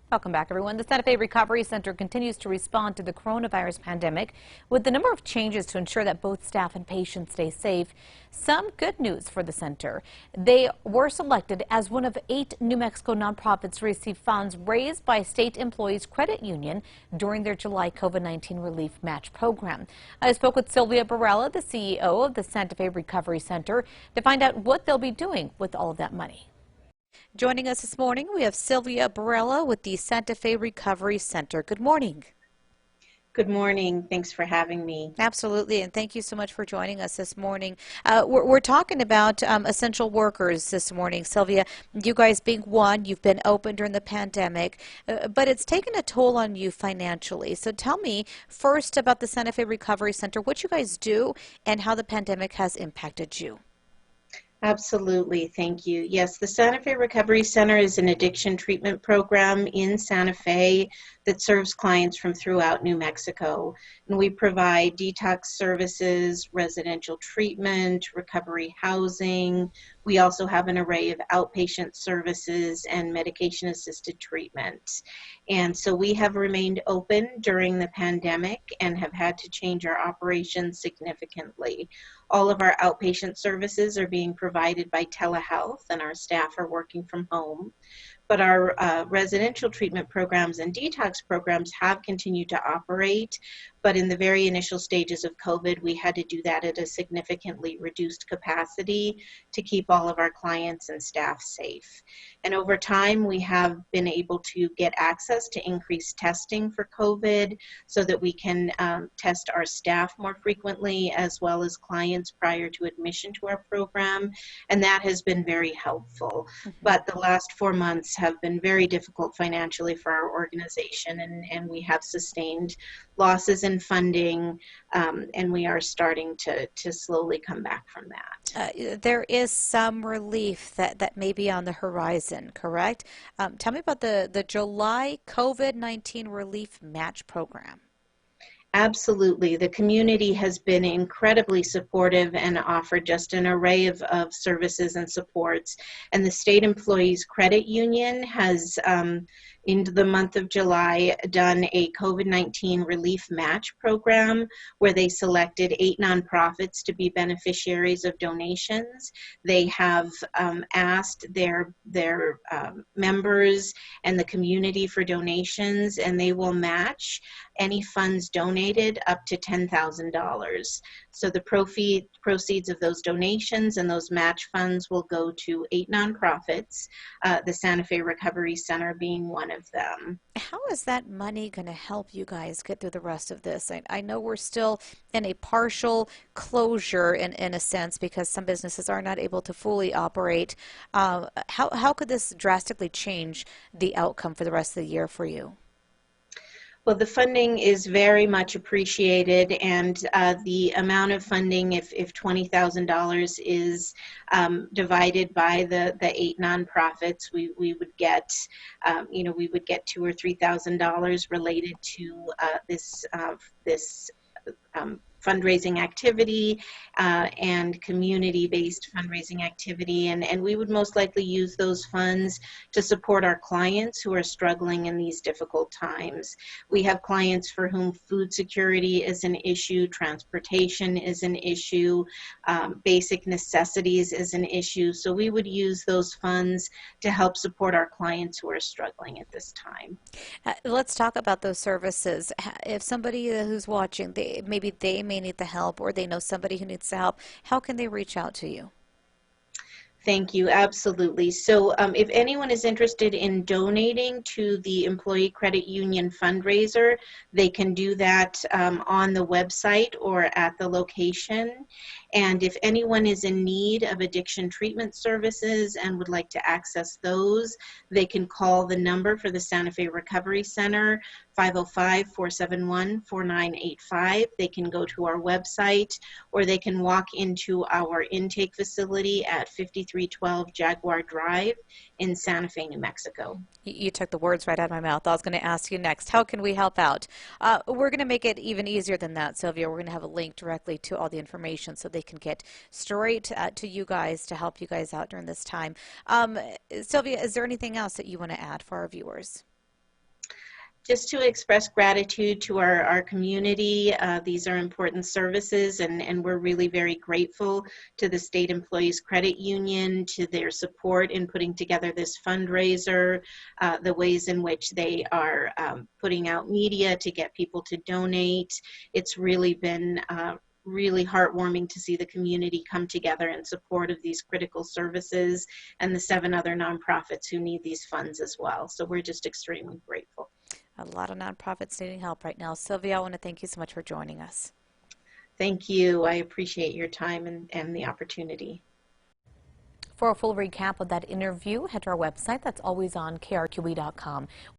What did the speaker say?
Welcome back, everyone. The Santa Fe Recovery Center continues to respond to the coronavirus pandemic with a number of changes to ensure that both staff and patients stay safe. Some good news for the center. They were selected as one of 8 New Mexico nonprofits to receive funds raised by State Employees Credit Union during their July COVID-19 relief match program. I spoke with Sylvia Barella, the CEO of the Santa Fe Recovery Center, to find out what they'll be doing with all of that money. Joining us this morning, we have Sylvia Barella with the Santa Fe Recovery Center. Good morning. Good morning. Thanks for having me. Absolutely, and thank you so much for joining us this morning. We're talking about essential workers this morning. Sylvia, you guys being one, you've been open during the pandemic, but it's taken a toll on you financially. So tell me first about the Santa Fe Recovery Center, what you guys do, and how the pandemic has impacted you. Absolutely. Thank you. Yes, the Santa Fe Recovery Center is an addiction treatment program in Santa Fe that serves clients from throughout New Mexico. And we provide detox services, residential treatment, recovery housing. We also have an array of outpatient services and medication-assisted treatment. And so we have remained open during the pandemic and have had to change our operations significantly. All of our outpatient services are being provided by telehealth, and our staff are working from home. But our residential treatment programs and detox programs have continued to operate. But in the very initial stages of COVID, we had to do that at a significantly reduced capacity to keep all of our clients and staff safe. And over time, we have been able to get access to increased testing for COVID so that we can test our staff more frequently as well as clients prior to admission to our program. And that has been very helpful. But the last 4 months have been very difficult financially for our organization, and we have sustained losses in funding, and we are starting to slowly come back from that. There is some relief that may be on the horizon, correct? Tell me about the July COVID-19 relief match program. Absolutely. The community has been incredibly supportive and offered just an array of services and supports. And the State Employees Credit Union has, in the month of July, done a COVID-19 relief match program where they selected 8 nonprofits to be beneficiaries of donations. They have asked their members and the community for donations, and they will match any funds donated up to $10,000. So the proceeds of those donations and those match funds will go to 8 nonprofits, the Santa Fe Recovery Center being one of them. How is that money going to help you guys get through the rest of this? I know we're still in a partial closure in a sense because some businesses are not able to fully operate. How could this drastically change the outcome for the rest of the year for you? Well, the funding is very much appreciated, and the amount of funding, if $20,000 is divided by the 8 nonprofits, we would get, we would get $2,000 or $3,000 related to this fundraising activity and community-based fundraising activity, and we would most likely use those funds to support our clients who are struggling in these difficult times. We have clients for whom food security is an issue, transportation is an issue, basic necessities is an issue, so we would use those funds to help support our clients who are struggling at this time. Let's talk about those services. If somebody who's watching, maybe they may need the help or they know somebody who needs the help, how can they reach out to you? Thank you. Absolutely. So if anyone is interested in donating to the Employee Credit Union fundraiser, they can do that on the website or at the location. And if anyone is in need of addiction treatment services and would like to access those, they can call the number for the Santa Fe Recovery Center, 505-471-4985. They can go to our website, or they can walk into our intake facility at 5312 Jaguar Drive in Santa Fe, New Mexico. You took the words right out of my mouth. I was going to ask you next, how can we help out? We're going to make it even easier than that, Sylvia. We're going to have a link directly to all the information so they can get straight to you guys to help you guys out during this time. Sylvia, is there anything else that you want to add for our viewers? Just to express gratitude to our community. These are important services, and we're really very grateful to the State Employees Credit Union, to their support in putting together this fundraiser, the ways in which they are putting out media to get people to donate. It's really been really heartwarming to see the community come together in support of these critical services and the 7 other nonprofits who need these funds as well. So we're just extremely grateful. A lot of nonprofits needing help right now. Sylvia, I want to thank you so much for joining us. Thank you. I appreciate your time and the opportunity. For a full recap of that interview, head to our website. That's always on krqe.com.